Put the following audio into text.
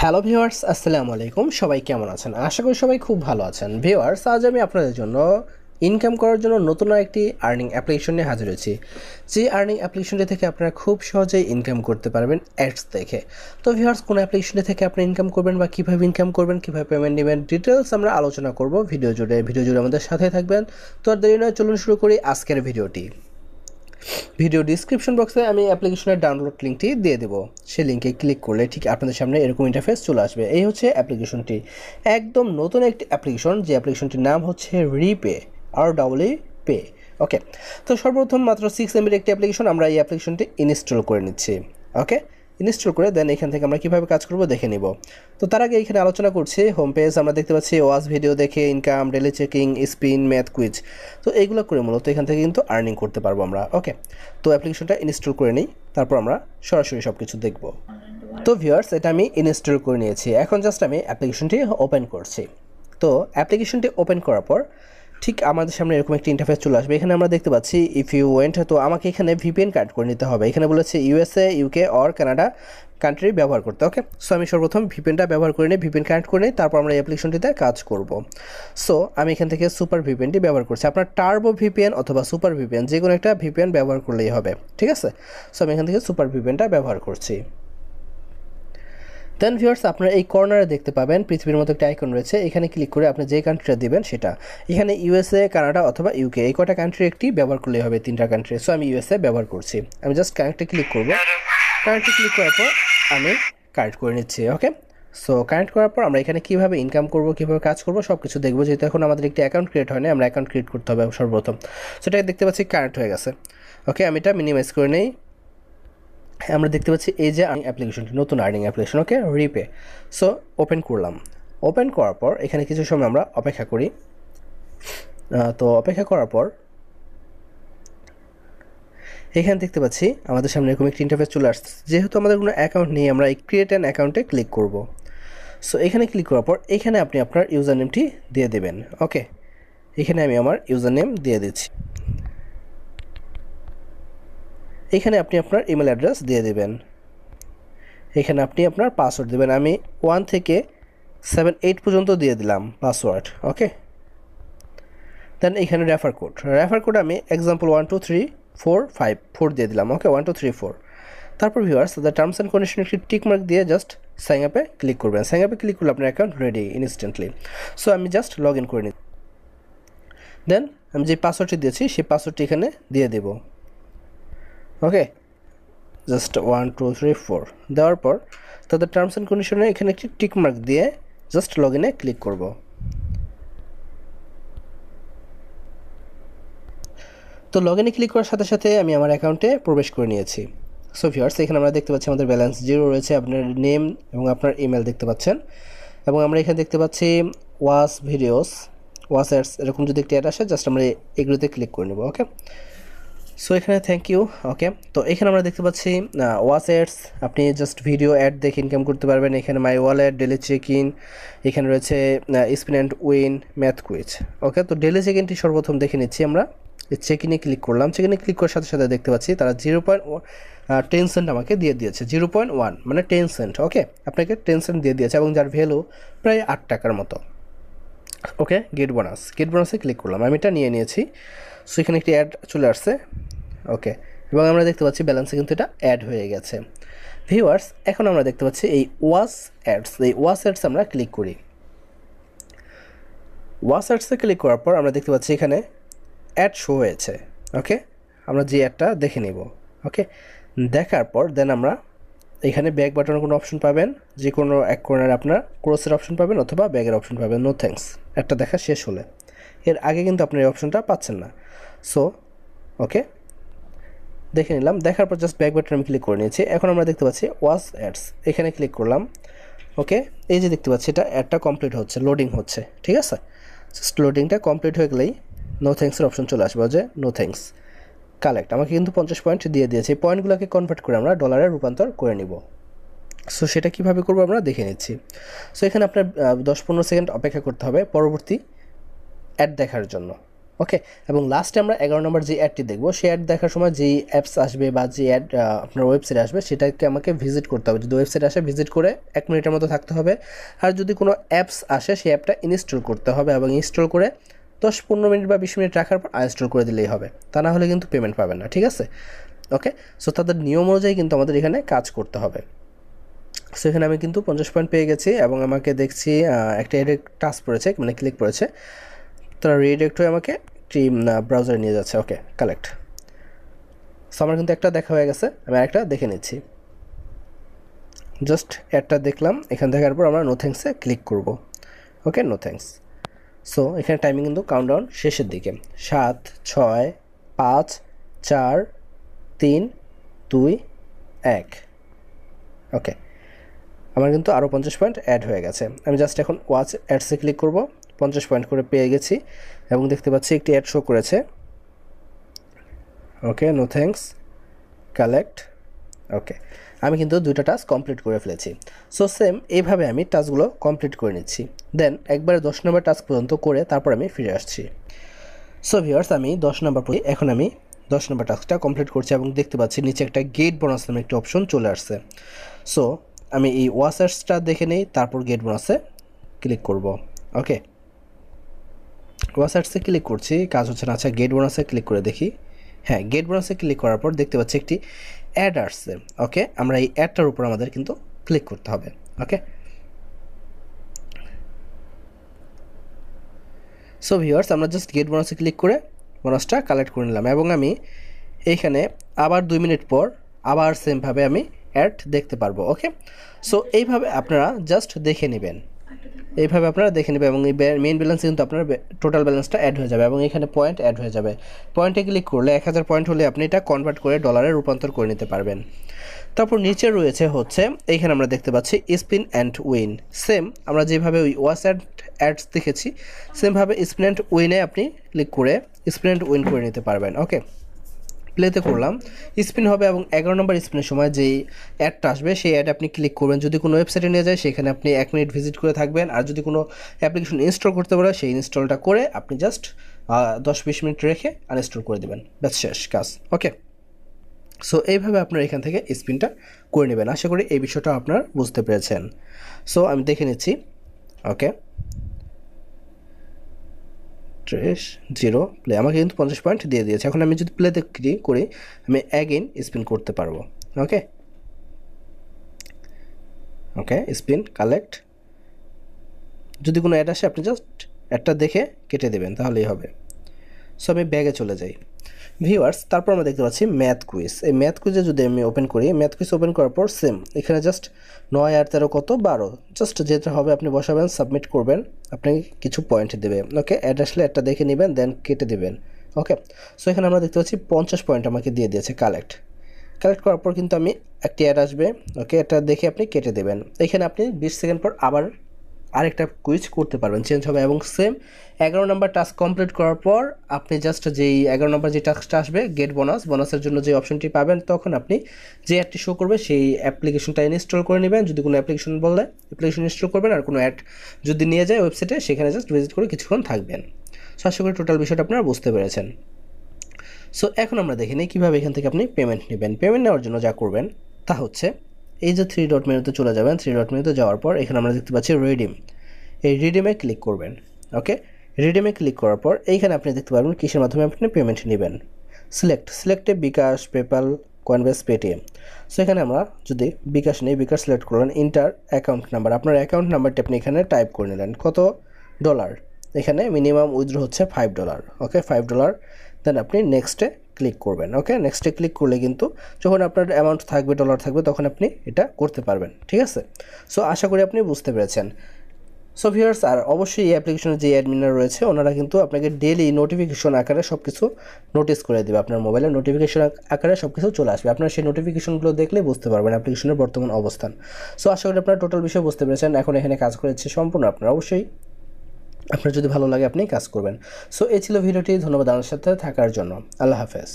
Hello viewers, আসসালামু আলাইকুম। সবাই কেমন আছেন? আশা করি সবাই খুব ভালো আছেন। ভিউয়ার্স, আজ আমি আপনাদের জন্য ইনকাম করার জন্য নতুন একটি আর্নিং অ্যাপ্লিকেশন নিয়ে হাজির হয়েছি। যে আর্নিং অ্যাপ্লিকেশনটি থেকে আপনারা খুব সহজেই ইনকাম করতে পারবেন অ্যাডস দেখে। তো ভিউয়ার্স, কোন অ্যাপ্লিকেশনটি থেকে আপনি ইনকাম করবেন বা কীভাবে ইনকাম করবেন, কীভাবে পেমেন্ট নেবেন, ডিটেলস আমরা আলোচনা করব ভিডিও জুড়ে আমাদের সাথে থাকবেন। তো আর দেরি নয়, চলুন শুরু করি আজকের ভিডিওটি। ভিডিও ডিসক্রিপশন বক্সে আমি অ্যাপ্লিকেশনের ডাউনলোড লিঙ্কটি দিয়ে দেবো। সেই লিঙ্কে ক্লিক করলে ঠিক আপনাদের সামনে এরকম ইন্টারফেস চলে আসবে। এই হচ্ছে অ্যাপ্লিকেশনটি, একদম নতুন একটি অ্যাপ্লিকেশন, যে অ্যাপ্লিকেশনটির নাম হচ্ছে রিপে, পে। ওকে, তো সর্বপ্রথম মাত্র 6 MB একটি অ্যাপ্লিকেশন, আমরা এই অ্যাপ্লিকেশনটি ইনস্টল করে নিচ্ছি। ওকে, ইনস্টল করে দেন এখান থেকে আমরা কীভাবে কাজ করব দেখে নিব। তো তার আগে এখানে আলোচনা করছি হোম পেজ। আমরা দেখতে পাচ্ছি ওয়াচ ভিডিও দেখে income, daily checking, spin, math quiz. তো এইগুলো করে মূলত এখান থেকে কিন্তু আর্নিং করতে পারবো আমরা। ওকে, তো অ্যাপ্লিকেশনটা ইনস্টল করে নিই, তারপর আমরা সরাসরি সব কিছু দেখব। তো ভিউয়ার্স, এটা আমি ইনস্টল করে নিয়েছি। এখন জাস্ট আমি অ্যাপ্লিকেশনটি ওপেন করছি। তো অ্যাপ্লিকেশনটি ওপেন করার পর ঠিক আমাদের সামনে এরকম একটি ইন্টারফেস চলে আসবে। এখানে আমরা দেখতে পাচ্ছি ইফ ইউ ওয়েন্ট, তো আমাকে এখানে ভিপিএন কানেক্ট করে নিতে হবে। এখানে বলেছে USA, UK or Canada country ব্যবহার করতে। ওকে, সো আমি সর্বপ্রথম ভিপিএনটা ব্যবহার করে নিই, ভিপিএন কানেক্ট করে নিই, তারপর আমরা এই অ্যাপ্লিকেশনটিতে কাজ করব। সো আমি এখান থেকে সুপার ভিপিএনটি ব্যবহার করছি। আপনার টার্বো ভিপিএন অথবা সুপার ভিপিএন যে কোনো একটা ভিপিএন ব্যবহার করলেই হবে, ঠিক আছে। সো আমি এখান থেকে সুপার ভিপিএনটা ব্যবহার করছি। দেন ভিউয়ার্স, আপনারা এই কর্নারে দেখতে পাবেন পৃথিবীর মতো একটা আইকন রয়েছে। এখানে ক্লিক করে আপনি যে কান্ট্রিটা দিবেন সেটা, এখানে ইউএসএ, কানাডা অথবা ইউকে, এই কটা কান্ট্রি একটি ব্যবহার করলেই হবে, 3টা কান্ট্রি। সো আমি ইউএসএ ব্যবহার করছি। আমি জাস্ট কানেক্টে ক্লিক করব। কানেক্টে ক্লিক করার পর আমি কানেক্ট করে নিচ্ছি। ওকে, সো কানেক্ট করার পর আমরা এখানে কীভাবে ইনকাম করব, কীভাবে কাজ করব সব কিছু দেখবো। যেহেতু এখন আমাদের একটি অ্যাকাউন্ট ক্রিয়েট হয় না, আমরা অ্যাকাউন্ট ক্রিয়েট করতে হবে সর্বপ্রথম। সো এটা দেখতে পাচ্ছি কানেক্ট হয়ে গেছে। ওকে, আমি এটা মিনিমাইজ করে নেই। আমরা দেখতে পাচ্ছি এই যে অ্যাপ্লিকেশনটি, নতুন আর্নিং অ্যাপ্লিকেশন। ওকে, রিপে। সো ওপেন করলাম। ওপেন করার পর এখানে কিছু সময় আমরা অপেক্ষা করি। তো অপেক্ষা করার পর এখানে দেখতে পাচ্ছি আমাদের সামনে এরকম একটি ইন্টারফেস চলে আসছে। যেহেতু আমাদের কোনো অ্যাকাউন্ট নেই, আমরা এই ক্রিয়েট অ্যান অ্যাকাউন্টে ক্লিক করব। সো এখানে ক্লিক করার পর এখানে আপনি আপনার ইউজার নেমটি দিয়ে দেবেন। ওকে, এখানে আমি আমার ইউজার নেম দিয়ে দিচ্ছি। এখানে আপনি আপনার ইমেল অ্যাড্রেস দিয়ে দেবেন। এখানে আপনি আপনার পাসওয়ার্ড দেবেন। আমি 1 থেকে 7 8 পর্যন্ত দিয়ে দিলাম পাসওয়ার্ড। ওকে, দেন এখানে রেফার কোড আমি এক্সাম্পল 1 2 3 4 5 4 দিয়ে দিলাম। ওকে, 1 2 3 4। তারপর ভিউয়ার্স, তাদের টার্মস অ্যান্ড কন্ডিশন একটি টিক মার্ক দিয়ে জাস্ট সাইন আপে ক্লিক করবেন। সাইন আপে ক্লিক করলে আপনার অ্যাকাউন্ট রেডি ইনস্ট্যান্টলি। সো আমি জাস্ট লগ ইন করে নিই। দেন আমি যে পাসওয়ার্ডটি দিয়েছি সেই পাসওয়ার্ডটি এখানে দিয়ে দেব। ওকে, জাস্ট 1 2 3 4 দেওয়ার পর তাদের টার্মস অ্যান্ড কন্ডিশনে এখানে একটি টিক মার্ক দিয়ে জাস্ট লগ ইনে ক্লিক করব। তো লগ ইনে ক্লিক করার সাথে সাথে আমি আমার অ্যাকাউন্টে প্রবেশ করে নিয়েছি। সো ভিউয়ার্স, এখানে আমরা দেখতে পাচ্ছি আমাদের ব্যালেন্স 0 রয়েছে, আপনার নেম এবং আপনার ইমেল দেখতে পাচ্ছেন। এবং আমরা এখানে দেখতে পাচ্ছি ওয়াচ ভিডিওস, ওয়াচ অ্যাডস, এরকম যদি একটি অ্যাড আসে জাস্ট আমরা এগুলোতে ক্লিক করে নেব। ওকে, সো এখানে থ্যাংক ইউ। ওকে, তো এখানে আমরা দেখতে পাচ্ছি ওয়াচ অ্যাডস, আপনি জাস্ট ভিডিও অ্যাড দেখে ইনকাম করতে পারবেন। এখানে my wallet, daily check in, এখানে রয়েছে spin and win, math quiz. Okay, তো ডেলি চেক ইনটি সর্বপ্রথম দেখে নিচ্ছি আমরা। চেক ইনে ক্লিক করলাম। চেক ইনে ক্লিক করার সাথে সাথে দেখতে পাচ্ছি তারা 0.10 সেন্ট আমাকে দিয়ে দিয়েছে। 0.1 মানে 10 সেন্ট। ওকে, আপনাকে 10 সেন্ট দিয়ে দিয়েছে এবং যার ভ্যালু প্রায় 8 টাকার মতো। ওকে, গেট বোনাসে ক্লিক করলাম। আমি এটা নিয়ে নিয়েছি। সো এখানে একটি অ্যাড চলে আসছে। ওকে, এবং আমরা দেখতে পাচ্ছি ব্যালেন্সে কিন্তু এটা অ্যাড হয়ে গেছে। ভিউয়ার্স, এখন আমরা দেখতে পাচ্ছি এই ওয়াচ অ্যাডস আমরা ক্লিক করি। ওয়াচ অ্যাডসে ক্লিক করার পর আমরা দেখতে পাচ্ছি এখানে অ্যাড শো হয়েছে। ওকে, আমরা যে অ্যাডটা দেখে নেব। ওকে, দেখার পর দেন আমরা এখানে ব্যাক বাটনের কোনো অপশন পাবেন, যে কোনো এক কর্নারে আপনার ক্রসের অপশন পাবেন অথবা ব্যাগের অপশন পাবেন। নো থ্যাঙ্কস একটা দেখা শেষ হলে, এর আগে কিন্তু আপনার এই অপশনটা পাচ্ছেন না। সো ওকে, দেখে নিলাম। দেখার পর জাস্ট ব্যাক বাটন আমি ক্লিক করে নিয়েছি। এখন আমরা দেখতে পাচ্ছি ওয়াচ অ্যাডস, এখানে ক্লিক করলাম। ওকে, এই যে দেখতে পাচ্ছি এটা অ্যাডটা কমপ্লিট হচ্ছে, লোডিং হচ্ছে, ঠিক আছে। জাস্ট লোডিংটা কমপ্লিট হয়ে গেলেই নো থ্যাঙ্কসের অপশন চলে আসবে, যে নো থ্যাঙ্কস কালেক্ট। আমাকে কিন্তু 50 পয়েন্ট দিয়ে দিয়েছে। এই পয়েন্টগুলোকে কনভার্ট করে আমরা ডলারে রূপান্তর করে নিব। সো সেটা কীভাবে করবো আমরা দেখে নিচ্ছি। সো এখানে আপনার 10-15 সেকেন্ড অপেক্ষা করতে হবে পরবর্তী অ্যাড দেখার জন্য। ওকে, এবং লাস্টে আমরা 11 নম্বর যে অ্যাডটি দেখব, সেই অ্যাড দেখার সময় যেই অ্যাপস আসবে বা যে অ্যাড আপনার ওয়েবসাইটে আসবে সেটাকে আমাকে ভিজিট করতে হবে। যদি ওয়েবসাইটে আসে ভিজিট করে 1 মিনিটের মতো থাকতে হবে। আর যদি কোনো অ্যাপস আসে সেই অ্যাপটা ইনস্টল করতে হবে এবং ইনস্টল করে 10-15 মিনিট বা 20 মিনিট রাখার পর আনইনস্টল করে দিলেই হবে। তা না হলে কিন্তু পেমেন্ট পাবেন না, ঠিক আছে? ওকে, সো তাদের নিয়ম অনুযায়ী কিন্তু আমাদের এখানে কাজ করতে হবে। সো এখানে আমি কিন্তু 50 পয়েন্ট পেয়ে গেছি এবং আমাকে দেখছি একটা টাচ পড়েছে, মানে ক্লিক পড়েছে, তারা রিডাইরেক্ট হয়ে আমাকে একটি ব্রাউজারে নিয়ে যাচ্ছে। ওকে, কালেক্ট। সো আমার কিন্তু একটা দেখা হয়ে গেছে, আমি আরেকটা দেখে নিচ্ছি। জাস্ট একটা দেখলাম, এখান দেখার পর আমরা নো থ্যাঙ্কসে ক্লিক করব। ওকে, নো থ্যাঙ্কস। সো এখানে টাইমিং কিন্তু কাউন্টডাউন শেষের দিকে। 7, 6, 5, 4, 3, 2, 1। ওকে, আমার কিন্তু আরও 50 পয়েন্ট অ্যাড হয়ে গেছে। আমি জাস্ট এখন ওয়াচ অ্যাডসে ক্লিক করব, 50 পয়েন্ট করে পেয়ে গেছি এবং দেখতে পাচ্ছি একটি অ্যাড শো করেছে। ওকে, নো থ্যাঙ্কস, কালেক্ট। ওকে, আমি কিন্তু 2টা টাস্ক কমপ্লিট করে ফেলেছি। সো সেম এইভাবে আমি টাস্কগুলো কমপ্লিট করে নিচ্ছি, দেন একবারে 10 নম্বর টাস্ক পর্যন্ত করে তারপর আমি ফিরে আসছি। সো ভিউয়ার্স, আমি 10 নম্বর পরে এখন আমি 10 নম্বর টাস্কটা কমপ্লিট করছি এবং দেখতে পাচ্ছি নিচে একটা গেট বোনাস নামে একটা অপশন চলে আসছে। সো আমি এই ওয়াচার্সটা দেখে নেই, তারপর গেট বোনাসে ক্লিক করব। ওকে, ওয়াচার্সে ক্লিক করছি, কাজ হচ্ছে না। আচ্ছা, গেট বোনাসে ক্লিক করে দেখি। হ্যাঁ, গেট বোনাসে ক্লিক করার পর দেখতে পাচ্ছি একটি অ্যাড আসছে। ওকে, আমরা এই অ্যাডটার উপর আমাদের কিন্তু ক্লিক করতে হবে। ওকে, সো ভিউয়ার্স, আমরা জাস্ট গেট বোনাসে ক্লিক করে বোনাসটা কালেক্ট করে নিলাম এবং আমি এইখানে আবার 2 মিনিট পর আবার সেমভাবে আমি অ্যাড দেখতে পারবো। ওকে, সো এইভাবে আপনারা জাস্ট দেখে নেবেন, এইভাবে আপনারা দেখে নেবেন এবং এই মেইন ব্যালেন্সে কিন্তু আপনার টোটাল ব্যালেন্সটা অ্যাড হয়ে যাবে এবং এখানে পয়েন্ট অ্যাড হয়ে যাবে। পয়েন্টে ক্লিক করলে 1000 পয়েন্ট হলে আপনি এটা কনভার্ট করে ডলারে রূপান্তর করে নিতে পারবেন। তারপর নিচে রয়েছে হচ্ছে এইখানে আমরা দেখতে পাচ্ছি স্পিন অ্যান্ড উইন। সেম আমরা যেভাবে ওই ওয়াচ অ্যাডস দেখেছি সেমভাবে স্পিন অ্যান্ড উইনে আপনি ক্লিক করে স্পিন অ্যান্ড উইন করে নিতে পারবেন। ওকে, প্লেতে করলাম, স্পিন হবে এবং 11 নম্বর স্পিনের সময় যেই অ্যাডটা আসবে সেই অ্যাড আপনি ক্লিক করবেন। যদি কোনো ওয়েবসাইটে নিয়ে যায় সেখানে আপনি 1 মিনিট ভিজিট করে থাকবেন, আর যদি কোনো অ্যাপ্লিকেশন ইনস্টল করতে পারে সেই ইনস্টলটা করে আপনি জাস্ট 10-20 মিনিট রেখে আনইনস্টল করে দেবেন, ব্যাস শেষ কাজ। ওকে, সো এইভাবে আপনারা এখান থেকে স্পিনটা করে নেবেন। আশা করি এই বিষয়টা আপনারা বুঝতে পেরেছেন। সো আমি দেখে নিচ্ছি। ওকে, 0 প্লে আমাকে কিন্তু 50 পয়েন্ট দিয়ে দিয়েছে। এখন আমি যদি প্লেতে ক্লিক করি আমি অ্যাগেইন স্পিন করতে পারবো। ওকে, ওকে, স্পিন, কালেক্ট। যদি কোনো অ্যাড আসে আপনি জাস্ট অ্যাডটা দেখে কেটে দেবেন, তাহলেই হবে। সো আমি ব্যাগে চলে যাই। ভিউয়ার্স, তারপর আমরা দেখতে পাচ্ছি ম্যাথ কুইজ। এই ম্যাথ কুইজে যদি আমি ওপেন করি, ম্যাথ কুইজ ওপেন করার পর সেম এখানে জাস্ট 9 আর 13 কত 12, জাস্ট যেটা হবে আপনি বসাবেন, সাবমিট করবেন, আপনি কিছু পয়েন্ট দেবে। ওকে, অ্যাড আসলে একটা দেখে নেবেন, দেন কেটে দেবেন। ওকে, সো এখানে আমরা দেখতে পাচ্ছি 50 পয়েন্ট আমাকে দিয়ে দিয়েছে কালেক্ট করার পর কিন্তু আমি একটি অ্যাড আসবে। ওকে, এটা দেখে আপনি কেটে দেবেন। এখানে আপনি 20 সেকেন্ড পর আবার আরেকটা কুইজ করতে পারবেন, চেঞ্জ হবে এবং সেম 11 নম্বর টাস্ক কমপ্লিট করার পর আপনি জাস্ট যেই 11 নম্বর যে টাস্কটা আসবে গেট বোনাসের জন্য যে অপশনটি পাবেন, তখন আপনি যে অ্যাডটি শো করবে সেই অ্যাপ্লিকেশনটা ইনস্টল করে নেবেন। যদি কোনো অ্যাপ্লিকেশন বলে অ্যাপ্লিকেশন ইনস্টল করবেন, আর কোনো অ্যাড যদি নিয়ে যায় ওয়েবসাইটে সেখানে জাস্ট ভিজিট করে কিছুক্ষণ থাকবেন। সো আশা করি টোটাল বিষয়টা আপনারা বুঝতে পেরেছেন। সো এখন আমরা দেখে নিই কীভাবে এখান থেকে আপনি পেমেন্ট নেবেন। পেমেন্ট নেওয়ার জন্য যা করবেন তা হচ্ছে এই যে 3 ডট মেনুতে চলে যাবেন। 3 ডট মেনুতে যাওয়ার পর এখানে আমরা দেখতে পাচ্ছি রিডিম, এই রিডিমে ক্লিক করবেন। ওকে, রিডিমে ক্লিক করার পর এইখানে আপনি দেখতে পারবেন কিসের মাধ্যমে আপনি পেমেন্ট নেবেন। সিলেক্টে বিকাশ, পেপ্যাল, কয়েনবেস, পেটিএম। সো এখানে আমরা যদি বিকাশ নেই, বিকাশ সিলেক্ট করলেন, ইন্টার অ্যাকাউন্ট নাম্বার, আপনার অ্যাকাউন্ট নাম্বারটি আপনি এখানে টাইপ করে নিলেন। কত ডলার, এখানে মিনিমাম উইথড্র হচ্ছে $5। ওকে, $5, দেন আপনি নেক্সটে ক্লিক করবেন। ওকে, নেক্সটে ক্লিক করলে কিন্তু যখন আপনার অ্যামাউন্ট থাকবে, ডলার থাকবে, তখন আপনি এটা করতে পারবেন। ঠিক আছে, সো আশা করি আপনি বুঝতে পেরেছেন। সো ভিউয়ার্স, আর অবশ্যই এই অ্যাপ্লিকেশনের যে অ্যাডমিনার রয়েছে ওনারা কিন্তু আপনাকে ডেইলি নোটিফিকেশন আকারে সব কিছু নোটিস করে দেবে। আপনার মোবাইলে নোটিফিকেশন আকারে সব কিছু চলে আসবে, আপনার সেই নোটিফিকেশনগুলো দেখলে বুঝতে পারবেন অ্যাপ্লিকেশনের বর্তমান অবস্থান। সো আশা করি আপনারা টোটাল বিষয় বুঝতে পেরেছেন। এখন এখানে কাজ করেছে সম্পূর্ণ আপনার, অবশ্যই আপনার যদি ভালো লাগে আপনি কাজ করবেন। সো এই ছিল ভিডিওটি, ধন্যবাদ আমার সাথে থাকার জন্য। আল্লাহ হাফেজ।